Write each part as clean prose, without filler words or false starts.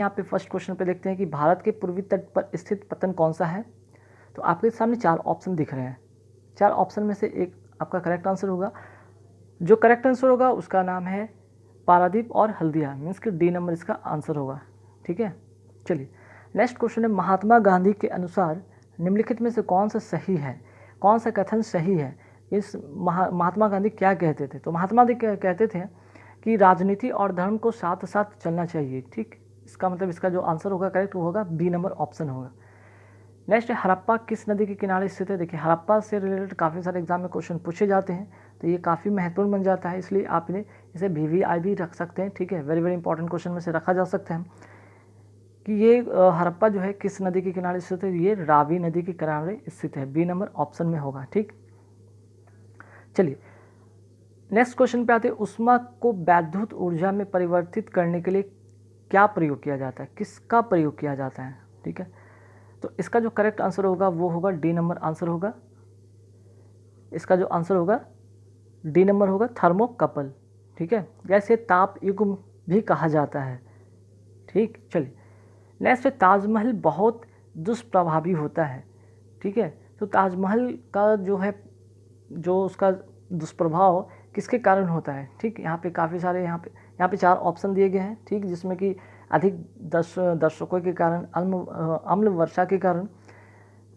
यहाँ पे first question पे देखते हैं कि भारत के पूर्वी तट पर स्थित पत्तन कौन सा है। तो आपके सामने 4 ऑप्शन दिख रहे हैं। 4 ऑप्शन में से एक आपका करेक्ट आंसर होगा। जो करेक्ट आंसर होगा उसका नाम है पारादीप और हल्दिया, मीन्स कि डी नंबर इसका आंसर होगा। ठीक है, चलिए नेक्स्ट क्वेश्चन है, महात्मा गांधी के अनुसार निम्नलिखित में से कौन सा सही है, कौन सा कथन सही है। इस महात्मा गांधी क्या कहते थे। तो महात्मा गांधी कहते थे कि राजनीति और धर्म को साथ साथ चलना चाहिए। ठीक, इसका मतलब इसका जो आंसर होगा करेक्ट होगा बी नंबर ऑप्शन होगा। नेक्स्ट है, हड़प्पा किस नदी के किनारे स्थित है। देखिए हड़प्पा से रिलेटेड काफ़ी सारे एग्जाम में क्वेश्चन पूछे जाते हैं, तो ये काफ़ी महत्वपूर्ण बन जाता है, इसलिए आप इसे VVI भी रख सकते हैं। ठीक है, वेरी वेरी इंपॉर्टेंट क्वेश्चन में से रखा जा सकता है कि ये हड़प्पा जो है किस नदी के किनारे स्थित है। ये रावी नदी के किनारे स्थित है, बी नंबर ऑप्शन में होगा। ठीक, चलिए नेक्स्ट क्वेश्चन पे आते हैं, ऊष्मा को वैद्युत ऊर्जा में परिवर्तित करने के लिए क्या प्रयोग किया जाता है, किसका प्रयोग किया जाता है। ठीक है, तो इसका जो करेक्ट आंसर होगा वो होगा डी नंबर आंसर होगा। इसका जो आंसर होगा डी नंबर होगा, थर्मोकपल। ठीक है, जैसे ताप युग्म भी कहा जाता है। ठीक, चलिए नेक्स्ट है, ताजमहल बहुत दुष्प्रभावी होता है। ठीक है, तो ताजमहल का जो है जो उसका दुष्प्रभाव किसके कारण होता है। ठीक, यहाँ पे काफ़ी सारे यहाँ पे 4 ऑप्शन दिए गए हैं। ठीक, जिसमें कि अधिक दर्शकों के कारण, अम्ल वर्षा के कारण,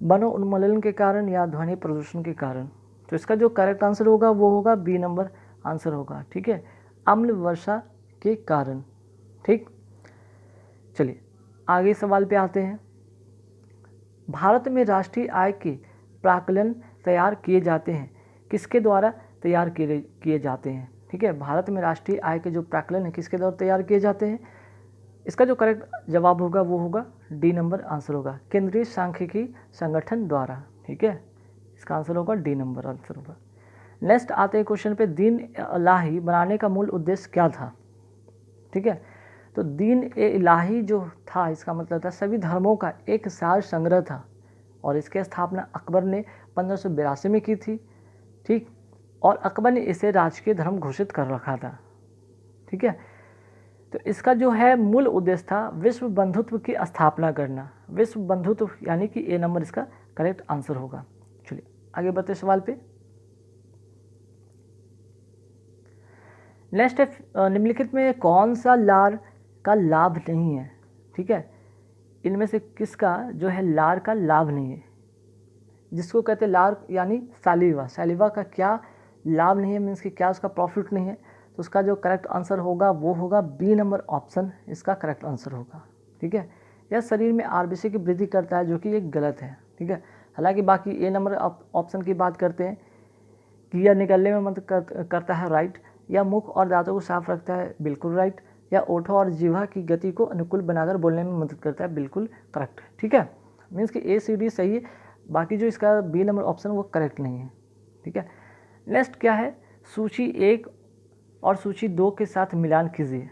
वनो उन्मूलन के कारण या ध्वनि प्रदूषण के कारण। तो इसका जो करेक्ट आंसर होगा वो होगा बी नंबर आंसर होगा। ठीक है, अम्ल वर्षा के कारण। ठीक, चलिए आगे सवाल पे आते हैं, भारत में राष्ट्रीय आय के प्राक्कलन तैयार किए जाते हैं, किसके द्वारा तैयार किए जाते हैं। ठीक है, भारत में राष्ट्रीय आय के जो प्राक्कलन है किसके द्वारा तैयार किए जाते हैं। इसका जो करेक्ट जवाब होगा वो होगा डी नंबर आंसर होगा, केंद्रीय सांख्यिकी संगठन द्वारा। ठीक है, इसका आंसर होगा डी नंबर आंसर होगा। नेक्स्ट आते हैं क्वेश्चन पे, दीन इलाही बनाने का मूल उद्देश्य क्या था। ठीक है, तो दीन ए इलाही जो था इसका मतलब था सभी धर्मों का एक सार संग्रह था, और इसकी स्थापना अकबर ने 1582 में की थी। ठीक, और अकबर ने इसे राजकीय धर्म घोषित कर रखा था। ठीक है, तो इसका जो है मूल उद्देश्य था विश्व बंधुत्व की स्थापना करना, विश्व बंधुत्व, यानी कि ए नंबर इसका करेक्ट आंसर होगा। चलिए आगे बढ़ते सवाल पे। नेक्स्ट है, निम्नलिखित में कौन सा लार का लाभ नहीं है। ठीक है, इनमें से किसका जो है लार का लाभ नहीं है, जिसको कहते हैं लार यानी सैलिवा, सैलिवा का क्या लाभ नहीं है, मीन्स कि क्या उसका प्रॉफिट नहीं है। तो उसका जो करेक्ट आंसर होगा वो होगा बी नंबर ऑप्शन, इसका करेक्ट आंसर होगा। ठीक है, यह शरीर में RBC की वृद्धि करता है, जो कि ये गलत है। ठीक है, हालांकि बाकी ए नंबर ऑप्शन की बात करते हैं कि यह निकलने में मदद करता है, राइट, या मुख और दांतों को साफ रखता है, बिल्कुल राइट, या ओठों और जीवा की गति को अनुकूल बनाकर बोलने में मदद करता है, बिल्कुल करेक्ट। ठीक है, मीन्स कि ACD सही है, बाकी जो इसका बी नंबर ऑप्शन वो करेक्ट नहीं है। ठीक है, नेक्स्ट क्या है, सूची 1 और सूची 2 के साथ मिलान कीजिए।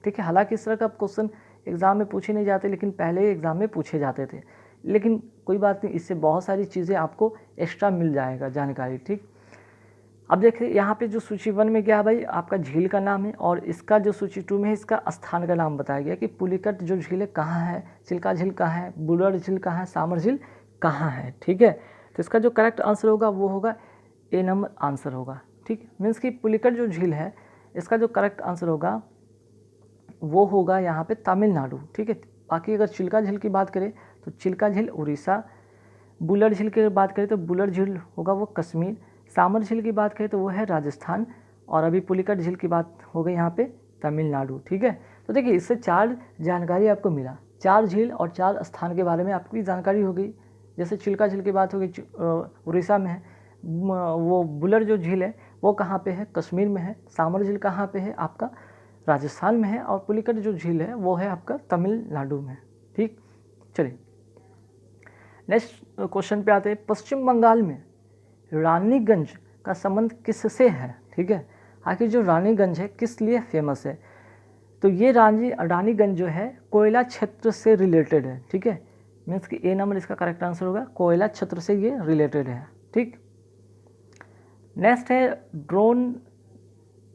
ठीक है, हालांकि इस तरह का क्वेश्चन एग्ज़ाम में पूछे नहीं जाते, लेकिन पहले एग्ज़ाम में पूछे जाते थे, लेकिन कोई बात नहीं, इससे बहुत सारी चीज़ें आपको एक्स्ट्रा मिल जाएगा जानकारी। ठीक, अब देखिए यहाँ पे जो सूची 1 में क्या है भाई, आपका झील का नाम है, और इसका जो सूची 2 में है इसका स्थान का नाम बताया गया कि पुलिकट जो झील है कहाँ है, चिल्का झील कहाँ है, बुलर झील कहाँ है, सामर झील कहाँ है। ठीक है, तो इसका जो करेक्ट आंसर होगा वो होगा ए नंबर आंसर होगा। ठीक, मीन्स कि पुलिकट जो झील है इसका जो करेक्ट आंसर होगा वो होगा यहाँ पे तमिलनाडु। ठीक है, बाकी अगर चिल्का झील की बात करें तो चिल्का झील उड़ीसा, बुलर झील की बात करें तो बुलर झील होगा वो कश्मीर, सामर झील की बात करें तो वो है राजस्थान, और अभी पुलिकट झील की बात हो गई यहाँ पे तमिलनाडु। ठीक है, तो देखिए इससे 4 जानकारी आपको मिला, 4 झील और 4 स्थान के बारे में आपकी जानकारी हो गई। जैसे चिल्का झील की बात हो गई, उड़ीसा में है, वो बुलर जो झील है वो कहाँ पे है, कश्मीर में है, सामर झील कहाँ पे है, आपका राजस्थान में है, और पुलिकट जो झील है वो है आपका तमिलनाडु में। ठीक, चलिए नेक्स्ट क्वेश्चन पे आते हैं, पश्चिम बंगाल में रानीगंज का संबंध किससे है। ठीक है, आखिर जो रानीगंज है किस लिए फेमस है। तो ये रानीगंज जो है कोयला क्षेत्र से रिलेटेड है। ठीक है, मीन्स कि ए नंबर इसका करेक्ट आंसर होगा, कोयला क्षेत्र से ये रिलेटेड है। ठीक, नेक्स्ट है drone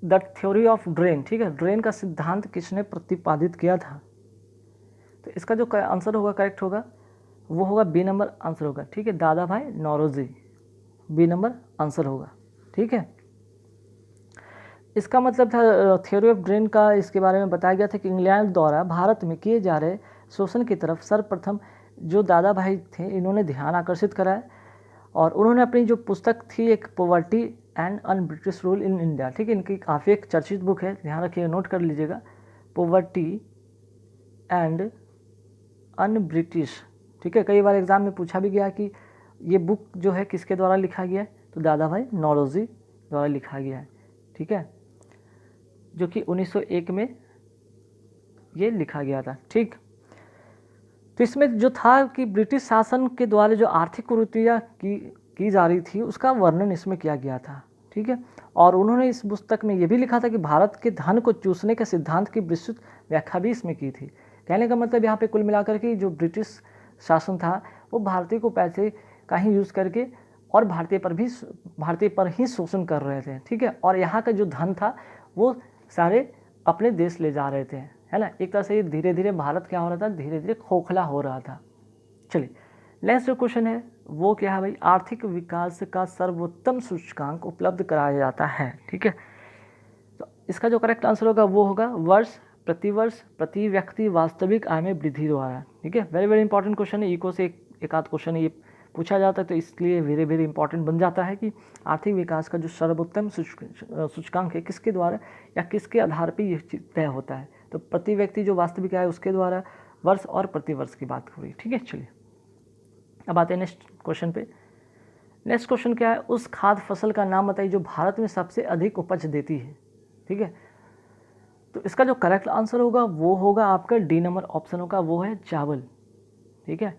the theory of drain. ठीक है, ड्रेन का सिद्धांत किसने प्रतिपादित किया था। तो इसका जो आंसर होगा करेक्ट होगा वो होगा बी नंबर आंसर होगा, ठीक है, दादा भाई नौरोजी, बी नंबर आंसर होगा, ठीक है। इसका मतलब था थ्योरी ऑफ ड्रेन का, इसके बारे में बताया गया था कि इंग्लैंड द्वारा भारत में किए जा रहे शोषण की तरफ सर्वप्रथम जो दादा भाई थे इन्होंने ध्यान आकर्षित कराया, और उन्होंने अपनी जो पुस्तक थी एक poverty and un British rule in India, ठीक है, इनकी काफ़ी एक चर्चित बुक है, ध्यान रखिएगा, नोट कर लीजिएगा, पॉवर्टी एंड अन ब्रिटिश, ठीक है। कई बार एग्जाम में पूछा भी गया कि ये बुक जो है किसके द्वारा लिखा गया है, तो दादा भाई नौरोजी द्वारा लिखा गया है, ठीक है, जो कि 1901 में ये लिखा गया था, ठीक। तो इसमें जो था कि ब्रिटिश शासन के द्वारा जो आर्थिक कुरीतियाँ की जा रही थी उसका वर्णन इसमें किया गया था, ठीक है। और उन्होंने इस पुस्तक में ये भी लिखा था कि भारत के धन को चूसने के सिद्धांत की विस्तृत व्याख्या भी इसमें की थी। कहने का मतलब यहाँ पे कुल मिलाकर के जो ब्रिटिश शासन था वो भारतीय को पैसे का ही यूज़ करके और भारतीय पर ही शोषण कर रहे थे, ठीक है। और यहाँ का जो धन था वो सारे अपने देश ले जा रहे थे, है ना। एक तरह से धीरे धीरे भारत क्या हो रहा था, धीरे धीरे खोखला हो रहा था। चलिए नेक्स्ट जो क्वेश्चन है वो क्या है भाई, आर्थिक विकास का सर्वोत्तम सूचकांक उपलब्ध कराया जाता है, ठीक है। तो इसका जो करेक्ट आंसर होगा वो होगा वर्ष प्रति व्यक्ति वास्तविक आय में वृद्धि द्वारा, ठीक है। वेरी वेरी इंपॉर्टेंट क्वेश्चन है, इको से एक आध क्वेश्चन ये पूछा जाता है, तो इसलिए वेरी वेरी इंपॉर्टेंट बन जाता है कि आर्थिक विकास का जो सर्वोत्तम सूचकांक है किसके द्वारा या किसके आधार पर यह तय होता है, तो प्रति व्यक्ति जो वास्तविक आय उसके द्वारा, वर्ष और प्रति वर्ष की बात हो रही, ठीक है। चलिए अब आते हैं नेक्स्ट क्वेश्चन पे। नेक्स्ट क्वेश्चन क्या है, उस खाद्य फसल का नाम बताइए जो भारत में सबसे अधिक उपज देती है, ठीक है। तो इसका जो करेक्ट आंसर होगा वो होगा आपका डी नंबर ऑप्शन होगा, वो है चावल, ठीक है।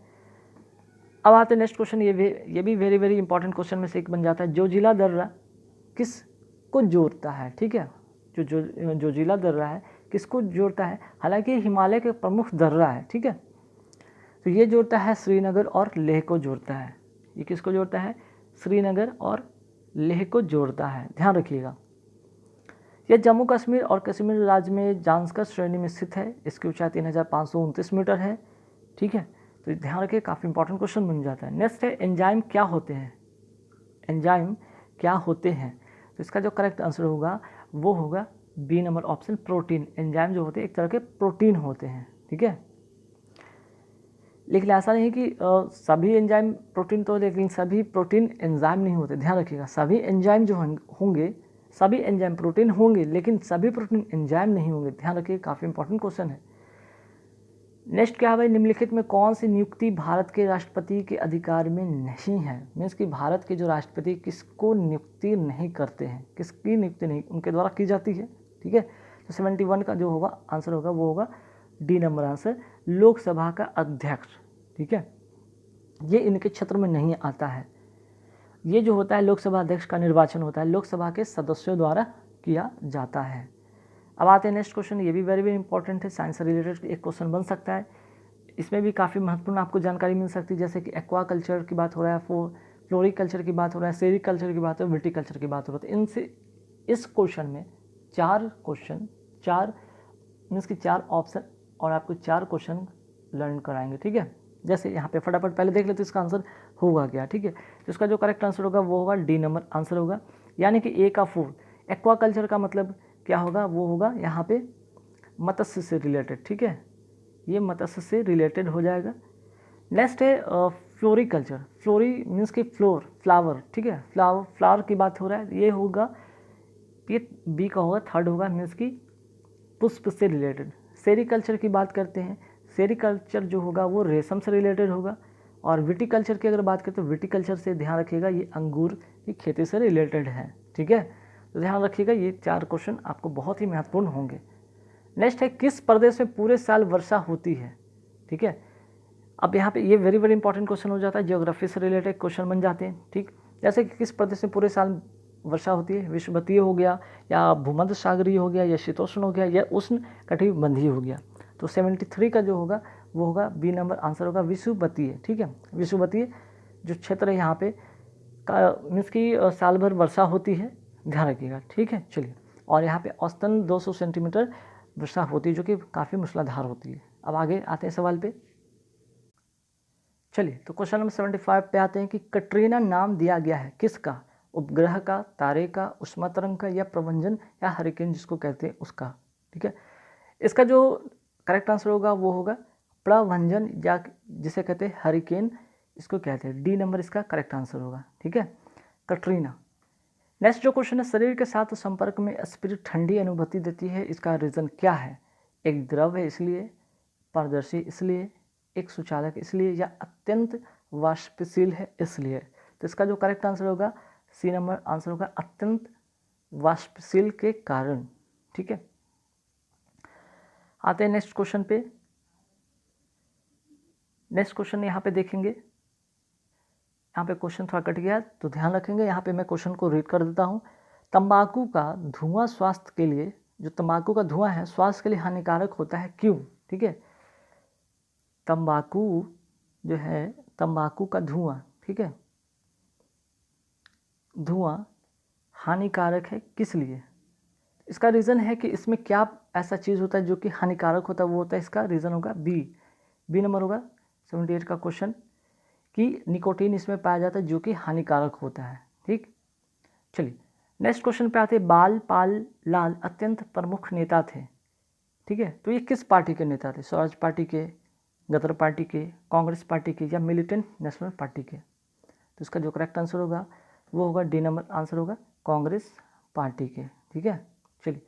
अब आते हैं नेक्स्ट क्वेश्चन, ये भी वेरी वेरी इंपॉर्टेंट क्वेश्चन में से एक बन जाता है, जोजिला दर्रा किस को जोड़ता है, ठीक है। जोजिला दर्रा है किसको जोड़ता है, हालांकि हिमालय के प्रमुख दर्रा है, ठीक है। तो ये जोड़ता है श्रीनगर और लेह को जोड़ता है, ये किसको जोड़ता है, श्रीनगर और लेह को जोड़ता है, ध्यान रखिएगा। यह जम्मू कश्मीर और कश्मीर राज्य में जांस्कर श्रेणी में स्थित है, इसकी ऊंचाई 3529 मीटर है, ठीक है। तो ध्यान रखिए, काफ़ी इंपॉर्टेंट क्वेश्चन बन जाता है। नेक्स्ट है एंजाइम क्या होते हैं, एंजाइम क्या होते हैं, तो इसका जो करेक्ट आंसर होगा वो होगा B number option protein. Enzyme जो होते हैं एक तरह के प्रोटीन होते हैं, ठीक है। लेकिन ऐसा नहीं कि सभी एंजाइम प्रोटीन तो, लेकिन सभी प्रोटीन एंजाइम नहीं होते, ध्यान रखिएगा। सभी एंजाइम जो होंगे, सभी एंजाइम प्रोटीन होंगे लेकिन सभी प्रोटीन एंजाइम नहीं होंगे, ध्यान रखिए, काफ़ी इंपॉर्टेंट क्वेश्चन है। नेक्स्ट क्या है भाई, निम्नलिखित में कौन सी नियुक्ति भारत के राष्ट्रपति के अधिकार में नहीं है, मीन्स कि भारत के जो राष्ट्रपति किसको नियुक्ति नहीं करते हैं, किसकी नियुक्ति नहीं उनके द्वारा की जाती है, ठीक है। तो 71 का जो होगा आंसर होगा वो होगा डी नंबर आंसर, लोकसभा का अध्यक्ष, ठीक है। ये इनके क्षेत्र में नहीं आता है, ये जो होता है लोकसभा अध्यक्ष का निर्वाचन होता है लोकसभा के सदस्यों द्वारा किया जाता है। अब आते हैं नेक्स्ट क्वेश्चन, ये भी वेरी वेरी इंपॉर्टेंट है, साइंस से रिलेटेड एक क्वेश्चन बन सकता है, इसमें भी काफ़ी महत्वपूर्ण आपको जानकारी मिल सकती है, जैसे कि एक्वा कल्चर की बात हो रहा है, फ्लोरिकल्चर की बात हो रहा है, सेरिकल्चर की बात हो रहा है, विटिकल्चर की बात हो रही है। इनसे इस क्वेश्चन में चार मीन्स की 4 ऑप्शन और आपको 4 क्वेश्चन लर्न कराएंगे, ठीक है। जैसे यहाँ पे फटाफट पहले देख लेते इसका आंसर होगा क्या, ठीक है। तो इसका जो करेक्ट आंसर होगा वो होगा डी नंबर आंसर होगा, यानी कि ए का 4। एक्वा कल्चर का मतलब क्या होगा, वो होगा यहाँ पे मत्स्य से रिलेटेड, ठीक है, ये मत्स्य से रिलेटेड हो जाएगा। नेक्स्ट है फ्लोरिकल्चर, फ्लोरी मीन्स की फ्लावर, ठीक है, फ्लावर की बात हो रहा है, ये होगा, ये बी का होगा, थर्ड होगा मीन्स की पुष्प से रिलेटेड। सेरिकल्चर की बात करते हैं, सेरिकल्चर जो होगा वो रेशम से रिलेटेड होगा। और विटिकल्चर की अगर बात करें तो विटिकल्चर से ध्यान रखिएगा ये अंगूर की खेती से रिलेटेड है, ठीक है। तो ध्यान रखिएगा ये 4 क्वेश्चन आपको बहुत ही महत्वपूर्ण होंगे। नेक्स्ट है किस प्रदेश में पूरे साल वर्षा होती है, ठीक है। अब यहाँ पे ये वेरी वेरी इंपॉर्टेंट क्वेश्चन हो जाता है, जियोग्राफी से रिलेटेड क्वेश्चन बन जाते हैं, ठीक। जैसे कि किस प्रदेश में पूरे साल वर्षा होती है, विषुवतीय हो गया या भूमध्य सागरीय हो गया या शीतोष्ण हो गया या उष्ण कटिबंधीय हो गया। तो 73 का जो होगा वो होगा बी नंबर आंसर होगा विषुवतीय, ठीक है। विषुवतीय जो क्षेत्र है यहाँ पे मीन्स की साल भर वर्षा होती है, ध्यान रखिएगा, ठीक है। चलिए, और यहाँ पे औसतन 200 सेंटीमीटर वर्षा होती है जो कि काफ़ी मूसलाधार होती है। अब आगे आते हैं सवाल पे। चलिए, तो क्वेश्चन नंबर 75 पे आते हैं कि कटरीना नाम दिया गया है किसका? उपग्रह का, तारे का, उष्मा तरंग का, या प्रभंजन या हरिकेन जिसको कहते हैं उसका। ठीक है, इसका जो करेक्ट आंसर होगा वो होगा प्रभंजन, या जिसे कहते हैं हरिकेन, इसको कहते हैं। डी नंबर इसका करेक्ट आंसर होगा। ठीक है, कटरीना। नेक्स्ट जो क्वेश्चन है, शरीर के साथ संपर्क में स्पिरिट ठंडी अनुभूति देती है, इसका रीज़न क्या है? एक द्रव है इसलिए, पारदर्शी इसलिए, एक सुचालक इसलिए, या अत्यंत वाष्पशील है इसलिए। तो इसका जो करेक्ट आंसर होगा सी नंबर आंसर होगा अत्यंत वाष्पशील के कारण। ठीक है, आते हैं नेक्स्ट क्वेश्चन पे। नेक्स्ट क्वेश्चन यहाँ पे देखेंगे, यहाँ पे क्वेश्चन थोड़ा कट गया तो ध्यान रखेंगे। यहाँ पे मैं क्वेश्चन को रीड कर देता हूँ। तंबाकू का धुआं स्वास्थ्य के लिए, जो तंबाकू का धुआं है स्वास्थ्य के लिए हानिकारक होता है, क्यों? ठीक है, तंबाकू जो है, तंबाकू का धुआं, ठीक है, धुआं हानिकारक है किस लिए? इसका रीज़न है कि इसमें क्या ऐसा चीज़ होता है जो कि हानिकारक होता है, वो होता है, इसका रीज़न होगा बी नंबर होगा 78 का क्वेश्चन, कि निकोटीन इसमें पाया जाता है जो कि हानिकारक होता है। ठीक, चलिए नेक्स्ट क्वेश्चन पे आते हैं। बाल पाल लाल अत्यंत प्रमुख नेता थे। ठीक है, तो ये किस पार्टी के नेता थे? स्वराज पार्टी के, गदर पार्टी के, कांग्रेस पार्टी के, या मिलिटेंट नेशनल पार्टी के? तो इसका जो करेक्ट आंसर होगा वो होगा डी नंबर आंसर होगा कांग्रेस पार्टी के। ठीक है, चलिए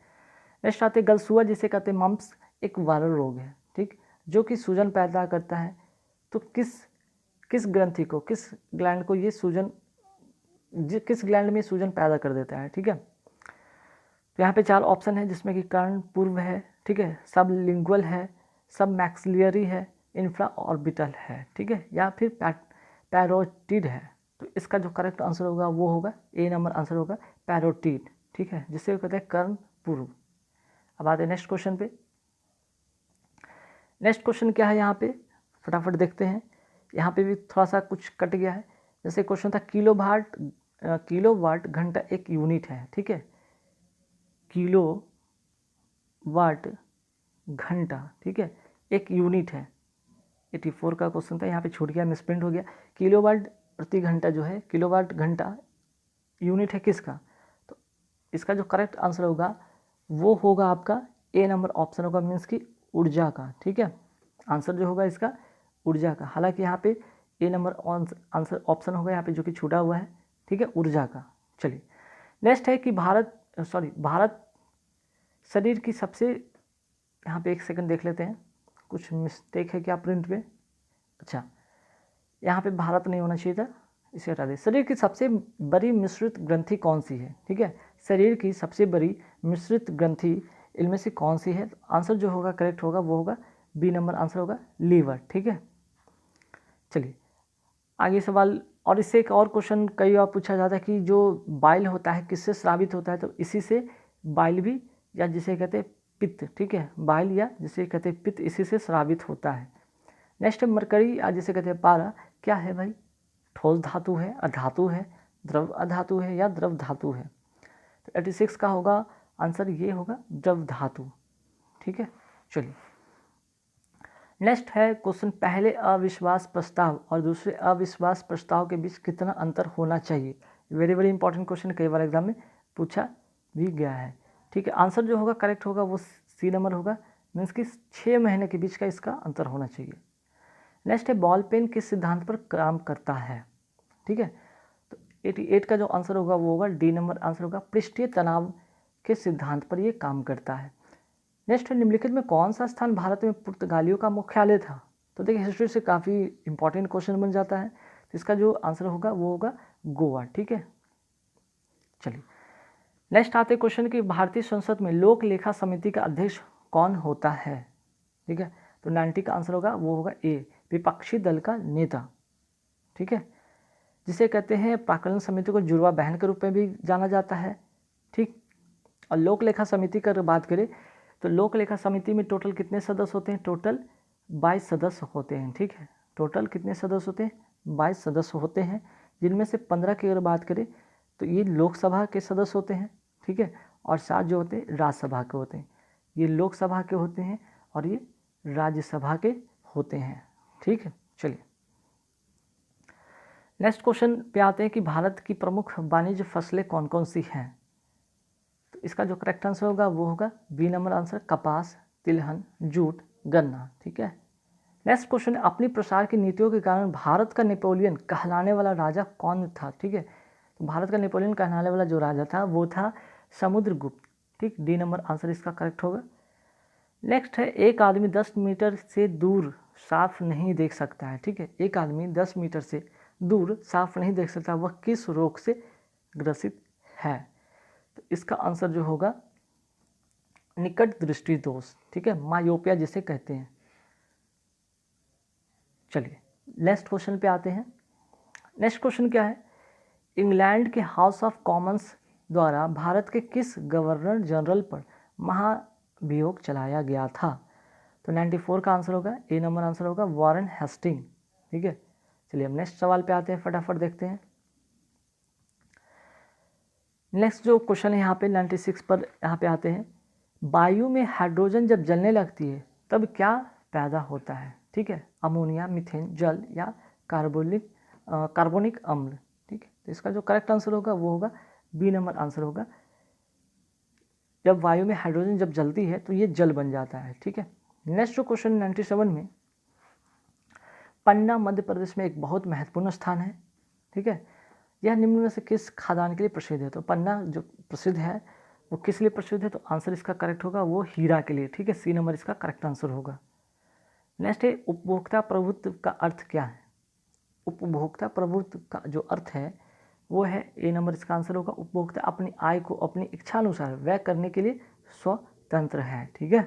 नेक्स्ट आते हैं। गलसुआ जिसे कहते हैं मम्प्स एक वायरल रोग है, ठीक, जो कि सूजन पैदा करता है। तो किस ग्रंथि को, किस ग्लैंड को ये सूजन, किस ग्लैंड में सूजन पैदा कर देता है? ठीक है, तो यहाँ पे 4 ऑप्शन है जिसमें कि कर्ण पूर्व है, ठीक है, सब लिंगुअल है, सब मैक्सिलियरी है, इंफ्रा ऑर्बिटल है, ठीक है, या फिर पैरोटिड है। तो इसका जो करेक्ट आंसर होगा वो होगा ए नंबर आंसर होगा पैरोटिड। ठीक है, जिसे कहते हैं कर्ण पूर्व। अब आते हैं नेक्स्ट क्वेश्चन पे। नेक्स्ट क्वेश्चन क्या है यहाँ पे, फटाफट देखते हैं। यहाँ पे भी थोड़ा सा कुछ कट गया है। जैसे क्वेश्चन था किलोवाट घंटा एक यूनिट है। ठीक है, किलोवाट घंटा, ठीक है, एक यूनिट है। 84 का क्वेश्चन था, यहाँ पे छूट गया, मिसप्रिंट हो गया। किलोवाट प्रति घंटा जो है, किलोवाट घंटा यूनिट है किसका? तो इसका जो करेक्ट आंसर होगा वो होगा आपका ए नंबर ऑप्शन होगा, मीन्स की ऊर्जा का। ठीक है, आंसर जो होगा इसका ऊर्जा का। हालांकि यहाँ पे ए नंबर आंसर ऑप्शन होगा यहाँ पे जो कि छूटा हुआ है। ठीक है, ऊर्जा का। चलिए नेक्स्ट है कि भारत शरीर की सबसे, यहाँ पे एक सेकंड देख लेते हैं, कुछ मिस्टेक है क्या प्रिंट में? अच्छा, यहाँ पे भारत नहीं होना चाहिए था, इसे हटा दें। शरीर की सबसे बड़ी मिश्रित ग्रंथि कौन सी है? ठीक है, शरीर की सबसे बड़ी मिश्रित ग्रंथि इनमें से कौन सी है? आंसर जो होगा करेक्ट होगा वो होगा बी नंबर आंसर होगा लीवर। ठीक है, चलिए आगे सवाल। और इससे एक और क्वेश्चन कई बार पूछा जाता है कि जो बाइल होता है किससे स्रावित होता है? तो इसी से बाइल भी, या जिसे कहते हैं पित्त, ठीक है, बाइल या जिसे कहते हैं पित्त, इसी से स्रावित होता है। नेक्स्ट है मरकरी या जिसे कहते हैं पारा, क्या है भाई? ठोस धातु है, अधातु है, द्रव अधातु है, या द्रव धातु है? तो 86 का होगा आंसर ये होगा द्रव धातु। ठीक है, चलिए नेक्स्ट है क्वेश्चन। पहले अविश्वास प्रस्ताव और दूसरे अविश्वास प्रस्ताव के बीच कितना अंतर होना चाहिए? वेरी इंपॉर्टेंट क्वेश्चन, कई बार एग्जाम में पूछा भी गया है। ठीक है, आंसर जो होगा करेक्ट होगा वो सी नंबर होगा, मीन्स कि 6 महीने के बीच का इसका अंतर होना चाहिए। नेक्स्ट है बॉल पेन किस सिद्धांत पर काम करता है? ठीक है, तो 88 का जो आंसर होगा वो होगा डी नंबर आंसर होगा पृष्ठीय तनाव के सिद्धांत पर ये काम करता है। नेक्स्ट है निम्नलिखित में कौन सा स्थान भारत में पुर्तगालियों का मुख्यालय था? तो देखिए हिस्ट्री से काफ़ी इंपॉर्टेंट क्वेश्चन बन जाता है, तो इसका जो आंसर होगा वो होगा गोवा। ठीक है, चलिए नेक्स्ट आते क्वेश्चन कि भारतीय संसद में लोक लेखा समिति का अध्यक्ष कौन होता है? ठीक है, तो 90 का आंसर होगा वो होगा ए, विपक्षी दल का नेता। ठीक है, जिसे कहते हैं प्राक्कलन समिति को जुड़वा बहन के रूप में भी जाना जाता है। ठीक, और लोक लेखा समिति का बात करें तो लोक लेखा समिति में टोटल कितने सदस्य होते हैं? टोटल 22 सदस्य होते हैं। ठीक है, टोटल कितने सदस्य होते हैं? 22 सदस्य होते हैं, जिनमें से 15 की अगर बात करें तो ये लोकसभा के सदस्य होते हैं। ठीक है, और 7 जो होते हैं राज्यसभा के होते हैं। ये लोकसभा के होते हैं और ये राज्यसभा के होते हैं। ठीक है, चलिए नेक्स्ट क्वेश्चन पे आते हैं कि भारत की प्रमुख वाणिज्य फसलें कौन कौन सी हैं। तो इसका जो करेक्ट आंसर होगा वो होगा बी नंबर आंसर, कपास, तिलहन, जूट, गन्ना। ठीक है, नेक्स्ट क्वेश्चन, अपनी प्रसार की नीतियों के कारण भारत का नेपोलियन कहलाने वाला राजा कौन था। ठीक है, तो भारत का नेपोलियन कहलाने वाला जो राजा था वो था समुद्रगुप्त। ठीक, डी नंबर आंसर इसका करेक्ट होगा। नेक्स्ट है, एक आदमी 10 मीटर से दूर साफ नहीं देख सकता है। ठीक है, एक आदमी 10 मीटर से दूर साफ नहीं देख सकता, वह किस रोग से ग्रसित है। तो इसका आंसर जो होगा निकट दृष्टि दोष। ठीक है, मायोपिया जिसे कहते हैं। चलिए नेक्स्ट क्वेश्चन पे आते हैं। नेक्स्ट क्वेश्चन क्या है, इंग्लैंड के हाउस ऑफ कॉमन्स द्वारा भारत के किस गवर्नर जनरल पर महाभियोग चलाया गया था। तो 94 का आंसर होगा, ए नंबर आंसर होगा वॉरेन हेस्टिंग। ठीक है, चलिए हम नेक्स्ट सवाल पे आते हैं, फटाफट देखते हैं। नेक्स्ट जो क्वेश्चन है यहाँ पे 96 पर यहाँ पे आते हैं, वायु में हाइड्रोजन जब जलने लगती है तब क्या पैदा होता है। ठीक है, अमोनिया, मीथेन, जल या कार्बोनिक अम्ल। ठीक है, तो इसका जो करेक्ट आंसर होगा वो होगा बी नंबर आंसर होगा, जब वायु में हाइड्रोजन जब जलती है तो ये जल बन जाता है। ठीक है, नेक्स्ट जो क्वेश्चन 97 में, पन्ना मध्य प्रदेश में एक बहुत महत्वपूर्ण स्थान है। ठीक है, यह निम्न में से किस खादान के लिए प्रसिद्ध है। तो पन्ना जो प्रसिद्ध है वो किस लिए प्रसिद्ध है, तो आंसर इसका करेक्ट होगा वो हीरा के लिए। ठीक है, सी नंबर इसका करेक्ट आंसर होगा। नेक्स्ट है, उपभोक्ता प्रभुत्व का अर्थ क्या है। उपभोक्ता प्रभुत्व का जो अर्थ है वो है, ए नंबर इसका आंसर होगा, उपभोक्ता अपनी आय को अपनी इच्छानुसार व्यय करने के लिए स्वतंत्र है। ठीक है,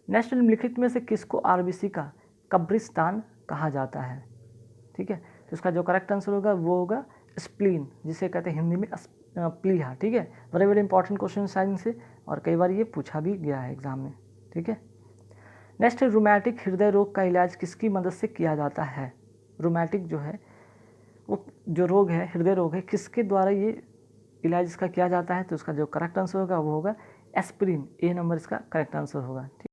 नेक्स्ट, निम्नलिखित में से किसको आरबीसी का कब्रिस्तान कहा जाता है। ठीक है, तो इसका जो करेक्ट आंसर होगा वो होगा स्प्लीन, जिसे कहते हैं हिंदी में प्लीहा। ठीक है, very very important question science से, और कई बार ये पूछा भी गया है एग्जाम में। ठीक है, नेक्स्ट है, रोमैटिक हृदय रोग का इलाज किसकी मदद से किया जाता है। रोमैटिक जो है वो जो रोग है, हृदय रोग है, किसके द्वारा ये इलाज इसका किया जाता है। तो इसका जो करेक्ट आंसर होगा वो होगा एस्पिरिन, ए नंबर इसका करेक्ट आंसर होगा। ठीक।